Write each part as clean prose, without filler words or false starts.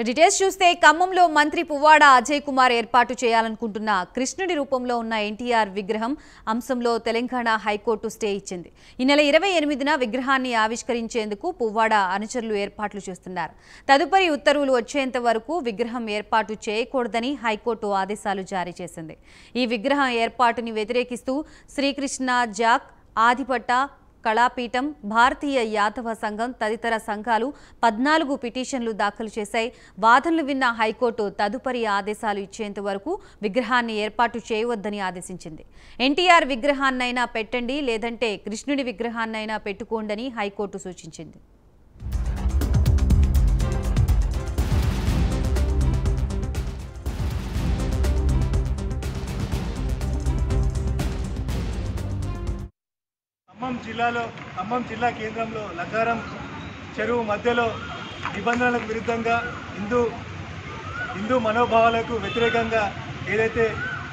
Details చూస్తే ఖమ్మంలో మంత్రి పువ్వాడ అజయ్ కుమార్ ఏర్పాటు చేయాలనుకుంటున్న కృష్ణుడి రూపంలో ఉన్న ఎన్టీఆర్ విగ్రహం అంశంలో తెలంగాణ హైకోర్టు స్టే ఇచ్చింది. ఈ నెల 28న విగ్రహాన్ని ఆవిష్కరించేందుకు పువ్వాడ అనుచరులు ఏర్పాట్లు చేస్తున్నారు. తదుపరి ఉత్తర్వులు వచ్చేంత వరకు విగ్రహం ఏర్పాటు చేయకూడదని హైకోర్టు ఆదేశాలు జారీ చేసింది. ఈ విగ్రహం ఏర్పాటుని వ్యతిరేకిస్తూ శ్రీకృష్ణ జాక్, ఆదిపట్ట కళాపీఠం, భారతీయ యాదవ సంఘం తదితర సంఘాలు 14 పిటిషన్లు దాఖలు చేశాయి. వాదనలు విన్న హైకోర్టు తదుపరి ఆదేశాలు ఇచ్చేంత వరకు విగ్రహాన్ని ఏర్పాటు చేయవద్దని ఆదేశించింది. ఎన్టీఆర్ విగ్రహాన్నైనా పెట్టండి, లేదంటే కృష్ణుడి విగ్రహాన్నైనా పెట్టుకోండని హైకోర్టు సూచించింది. ఖమ్మం జిల్లా కేంద్రంలో లగ్గారం చెరువు మధ్యలో నిబంధనలకు విరుద్ధంగా హిందూ మనోభావాలకు వ్యతిరేకంగా ఏదైతే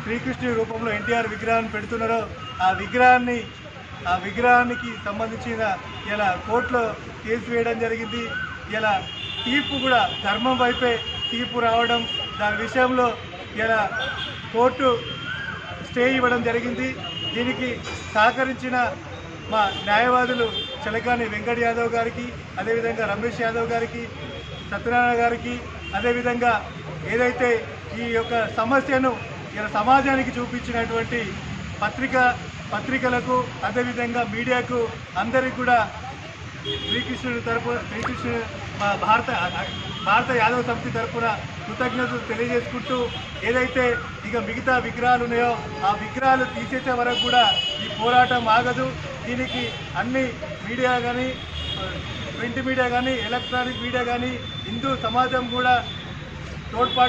శ్రీకృష్ణుడి రూపంలో ఎన్టీఆర్ విగ్రహాన్ని పెడుతున్నారో ఆ విగ్రహానికి సంబంధించిన ఇలా కోర్టులో కేసు వేయడం జరిగింది. ఇలా తీర్పు కూడా ధర్మం వైపే తీర్పు రావడం, దాని విషయంలో ఇలా కోర్టు స్టే ఇవ్వడం జరిగింది. దీనికి సహకరించిన మా న్యాయవాదులు చలకాని వెంకట్ యాదవ్ గారికి, అదేవిధంగా రమేష్ యాదవ్ గారికి, సత్యనారాయణ గారికి, అదేవిధంగా ఏదైతే ఈ యొక్క సమస్యను సమాజానికి చూపించినటువంటి పత్రికలకు, అదేవిధంగా మీడియాకు అందరికీ కూడా శ్రీకృష్ణుడు మా భారత యాదవ సమితి తరఫున కృతజ్ఞతలు తెలియజేసుకుంటూ, ఏదైతే ఇక మిగతా విగ్రహాలు ఉన్నాయో ఆ విగ్రహాలు తీసేసే వరకు కూడా ఈ పోరాటం ఆగదు. దీనికి అన్ని మీడియా కానీ, ప్రింట్ మీడియా కానీ, ఎలక్ట్రానిక్ మీడియా కానీ, హిందూ సమాజం కూడా తోడ్పాటు